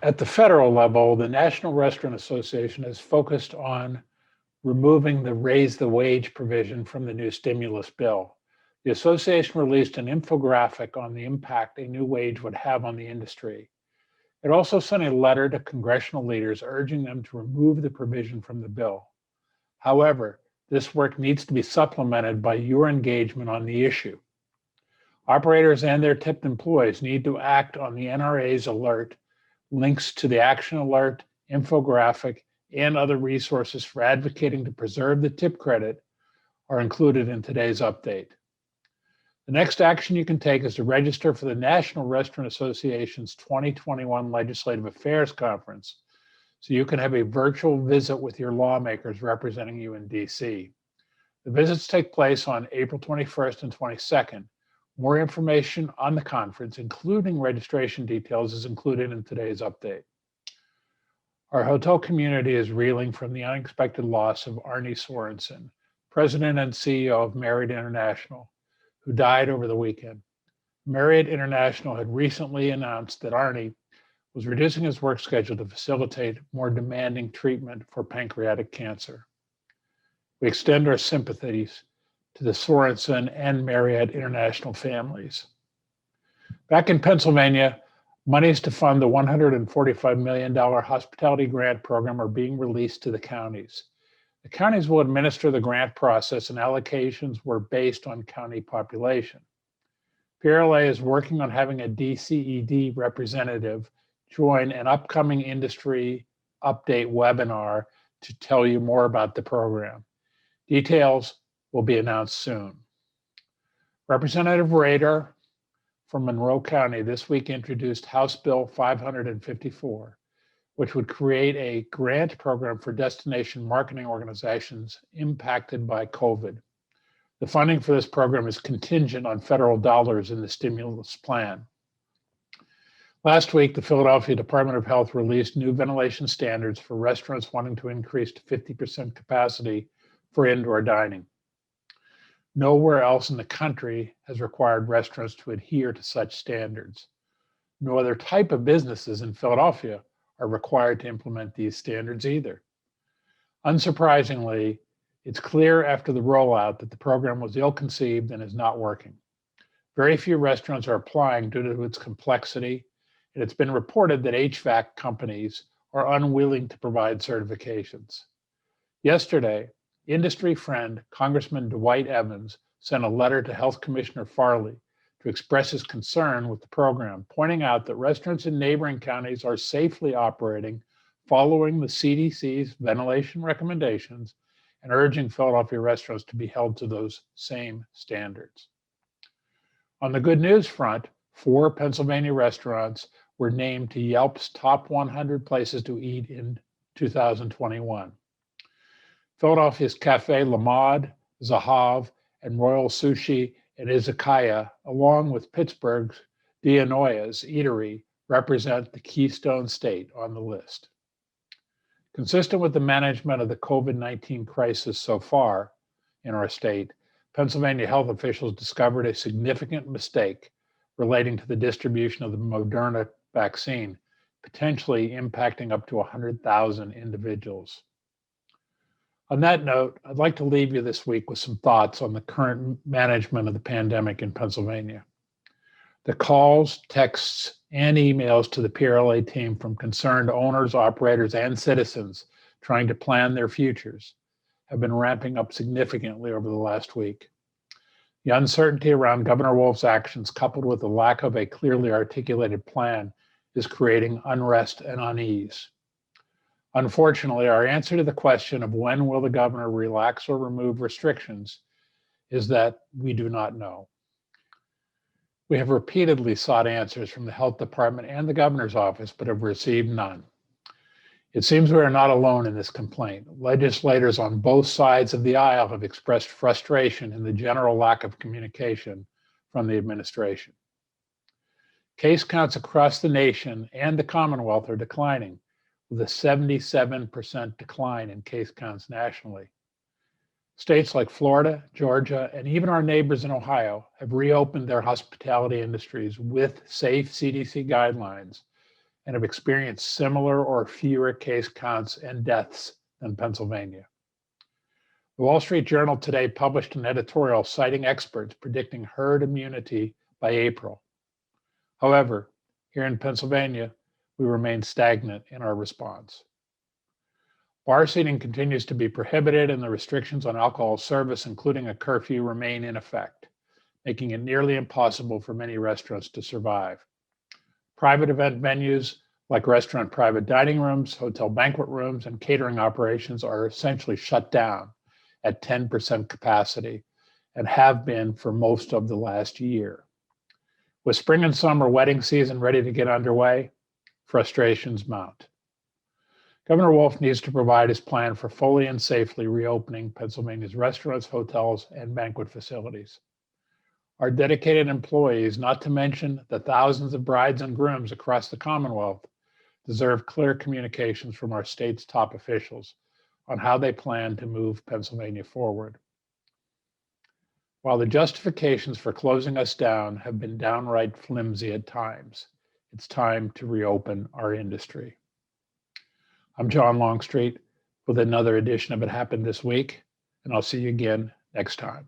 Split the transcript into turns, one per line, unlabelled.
At the federal level, the National Restaurant Association is focused on removing the raise the wage provision from the new stimulus bill. The association released an infographic on the impact a new wage would have on the industry. It also sent a letter to congressional leaders urging them to remove the provision from the bill. However, this work needs to be supplemented by your engagement on the issue. Operators and their tipped employees need to act on the NRA's alert. Links to the action alert, infographic, and other resources for advocating to preserve the tip credit are included in today's update. The next action you can take is to register for the National Restaurant Association's 2021 Legislative Affairs Conference, so you can have a virtual visit with your lawmakers representing you in DC. The visits take place on April 21st and 22nd. More information on the conference, including registration details, is included in today's update. Our hotel community is reeling from the unexpected loss of Arne Sorensen, President and CEO of Marriott International, who died over the weekend. Marriott International had recently announced that Arne was reducing his work schedule to facilitate more demanding treatment for pancreatic cancer. We extend our sympathies to the Sorensen and Marriott International families. Back in Pennsylvania, monies to fund the $145 million hospitality grant program are being released to the counties. The counties will administer the grant process, and allocations were based on county population. PRLA is working on having a DCED representative join an upcoming industry update webinar to tell you more about the program. Details will be announced soon. Representative Rader from Monroe County this week introduced House Bill 554, which would create a grant program for destination marketing organizations impacted by COVID. The funding for this program is contingent on federal dollars in the stimulus plan. Last week, the Philadelphia Department of Health released new ventilation standards for restaurants wanting to increase to 50% capacity for indoor dining. Nowhere else in the country has required restaurants to adhere to such standards. No other type of businesses in Philadelphia are required to implement these standards either. Unsurprisingly, it's clear after the rollout that the program was ill-conceived and is not working. Very few restaurants are applying due to its complexity, and it's been reported that HVAC companies are unwilling to provide certifications. Yesterday, industry friend Congressman Dwight Evans sent a letter to Health Commissioner Farley to express his concern with the program, pointing out that restaurants in neighboring counties are safely operating following the CDC's ventilation recommendations and urging Philadelphia restaurants to be held to those same standards. On the good news front, 4 Pennsylvania restaurants were named to Yelp's top 100 places to eat in 2021. Philadelphia's Cafe La Mode, Zahav, and Royal Sushi and Izakaya, along with Pittsburgh's Dianoia's Eatery, represent the Keystone State on the list. Consistent with the management of the COVID-19 crisis so far in our state, Pennsylvania health officials discovered a significant mistake relating to the distribution of the Moderna vaccine, potentially impacting up to 100,000 individuals. On that note, I'd like to leave you this week with some thoughts on the current management of the pandemic in Pennsylvania. The calls, texts, and emails to the PRLA team from concerned owners, operators, and citizens trying to plan their futures have been ramping up significantly over the last week. The uncertainty around Governor Wolf's actions, coupled with the lack of a clearly articulated plan, is creating unrest and unease. Unfortunately, our answer to the question of when will the governor relax or remove restrictions is that we do not know. We have repeatedly sought answers from the health department and the governor's office, but have received none. It seems we are not alone in this complaint. Legislators on both sides of the aisle have expressed frustration in the general lack of communication from the administration. Case counts across the nation and the Commonwealth are declining, with a 77% decline in case counts nationally. States like Florida, Georgia, and even our neighbors in Ohio have reopened their hospitality industries with safe CDC guidelines and have experienced similar or fewer case counts and deaths than Pennsylvania. The Wall Street Journal today published an editorial citing experts predicting herd immunity by April. However, here in Pennsylvania, we remain stagnant in our response. Bar seating continues to be prohibited, and the restrictions on alcohol service, including a curfew, remain in effect, making it nearly impossible for many restaurants to survive. Private event venues like restaurant private dining rooms, hotel banquet rooms, and catering operations are essentially shut down at 10% capacity and have been for most of the last year. With spring and summer wedding season ready to get underway, frustrations mount. Governor Wolf needs to provide his plan for fully and safely reopening Pennsylvania's restaurants, hotels, and banquet facilities. Our dedicated employees, not to mention the thousands of brides and grooms across the Commonwealth, deserve clear communications from our state's top officials on how they plan to move Pennsylvania forward. While the justifications for closing us down have been downright flimsy at times, it's time to reopen our industry. I'm John Longstreet with another edition of It Happened This Week, and I'll see you again next time.